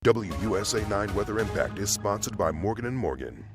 WUSA 9 Weather Impact is sponsored by Morgan & Morgan.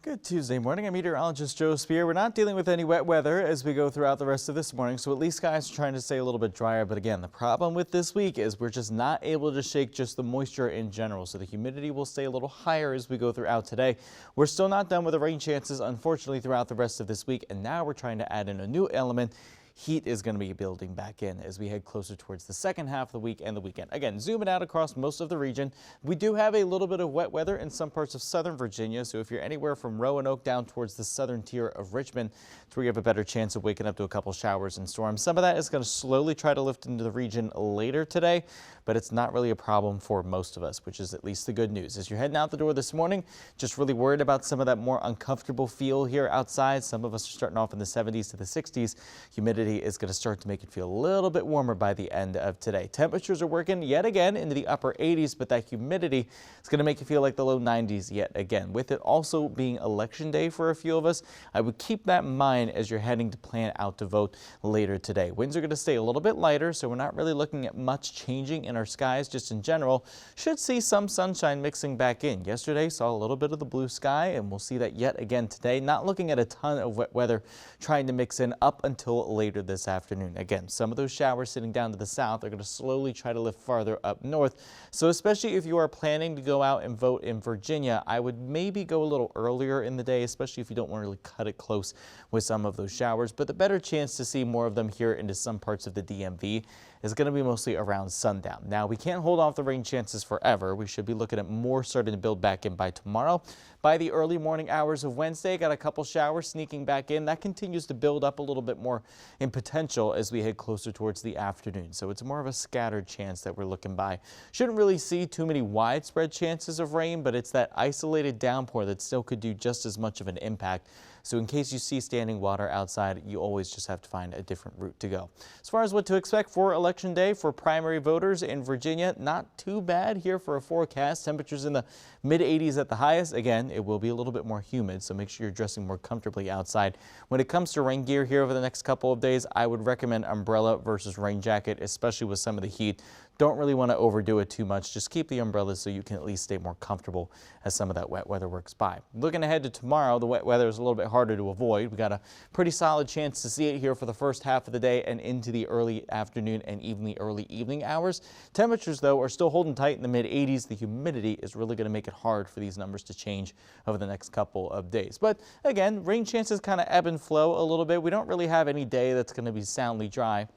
Good Tuesday morning. I'm meteorologist Joe Spear. We're not dealing with any wet weather as we go throughout the rest of this morning, so at least skies are trying to stay a little bit drier. But again, the problem with this week is we're just not able to shake just the moisture in general, so the humidity will stay a little higher as we go throughout today. We're still not done with the rain chances, unfortunately, throughout the rest of this week, and now we're trying to add in a new element. Heat is going to be building back in as we head closer towards the second half of the week and the weekend. Again, zooming out across most of the region, we do have a little bit of wet weather in some parts of southern Virginia. So if you're anywhere from Roanoke down towards the southern tier of Richmond, it's where you have a better chance of waking up to a couple showers and storms. Some of that is going to slowly try to lift into the region later today, but it's not really a problem for most of us, which is at least the good news. As you're heading out the door this morning, just really worried about some of that more uncomfortable feel here outside. Some of us are starting off in the 70s to the 60s. Humidity is going to start to make it feel a little bit warmer by the end of today. Temperatures are working yet again into the upper 80s, but that humidity is going to make you feel like the low 90s yet again. With it also being election day for a few of us, I would keep that in mind as you're heading to plan out to vote later today. Winds are going to stay a little bit lighter, so we're not really looking at much changing in our skies. Just in general, should see some sunshine mixing back in. Yesterday saw a little bit of the blue sky, and we'll see that yet again today. Not looking at a ton of wet weather trying to mix in up until later this afternoon. Again, some of those showers sitting down to the south are going to slowly try to lift farther up north. So especially if you are planning to go out and vote in Virginia, I would maybe go a little earlier in the day, especially if you don't want to really cut it close with some of those showers. But the better chance to see more of them here into some parts of the DMV is going to be mostly around sundown. Now, we can't hold off the rain chances forever. We should be looking at more starting to build back in by tomorrow. By the early morning hours of Wednesday, got a couple showers sneaking back in. That continues to build up a little bit more in potential as we head closer towards the afternoon. So it's more of a scattered chance that we're looking by. Shouldn't really see too many widespread chances of rain, but it's that isolated downpour that still could do just as much of an impact. So in case you see standing water outside, you always just have to find a different route to go. As far as what to expect for Election Day for primary voters in Virginia, not too bad here for a forecast. Temperatures in the mid 80s at the highest. Again, it will be a little bit more humid, so make sure you're dressing more comfortably outside. When it comes to rain gear here over the next couple of days, I would recommend umbrella versus rain jacket, especially with some of the heat. Don't really want to overdo it too much. Just keep the umbrellas so you can at least stay more comfortable as some of that wet weather works by. Looking ahead to tomorrow, the wet weather is a little bit harder to avoid. We got a pretty solid chance to see it here for the first half of the day and into the early afternoon and even the early evening hours. Temperatures, though, are still holding tight in the mid 80s. The humidity is really going to make it hard for these numbers to change over the next couple of days. But again, rain chances kind of ebb and flow a little bit. We don't really have any day that's going to be soundly dry.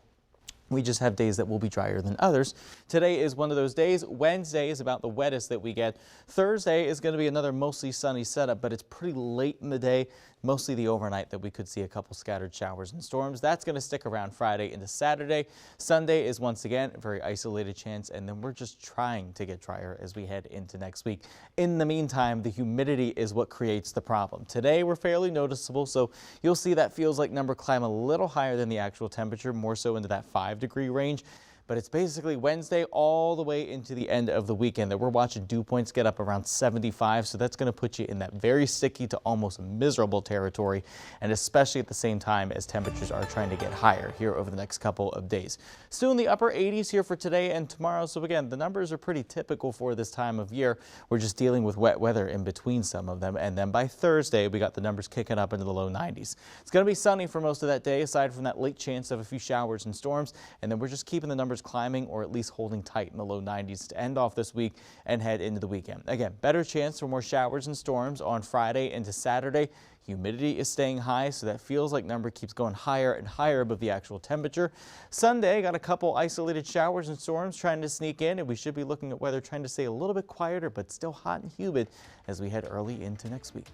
We just have days that will be drier than others. Today is one of those days. Wednesday is about the wettest that we get. Thursday is going to be another mostly sunny setup, but it's pretty late in the day, mostly the overnight, that we could see a couple scattered showers and storms. That's going to stick around Friday into Saturday. Sunday is once again a very isolated chance, and then we're just trying to get drier as we head into next week. In the meantime, the humidity is what creates the problem. Today we're fairly noticeable, so you'll see that feels like number climb a little higher than the actual temperature, more so into that 5-degree range. But it's basically Wednesday all the way into the end of the weekend that we're watching dew points get up around 75. So that's going to put you in that very sticky to almost miserable territory, and especially at the same time as temperatures are trying to get higher here over the next couple of days. Still in the upper 80s here for today and tomorrow. So again, the numbers are pretty typical for this time of year. We're just dealing with wet weather in between some of them. And then by Thursday, we got the numbers kicking up into the low 90s. It's going to be sunny for most of that day, aside from that late chance of a few showers and storms. And then we're just keeping the numbers climbing or at least holding tight in the low 90s to end off this week and head into the weekend. Again, better chance for more showers and storms on Friday into Saturday. Humidity is staying high, so that feels like number keeps going higher and higher above the actual temperature. Sunday, got a couple isolated showers and storms trying to sneak in, and we should be looking at weather trying to stay a little bit quieter but still hot and humid as we head early into next week.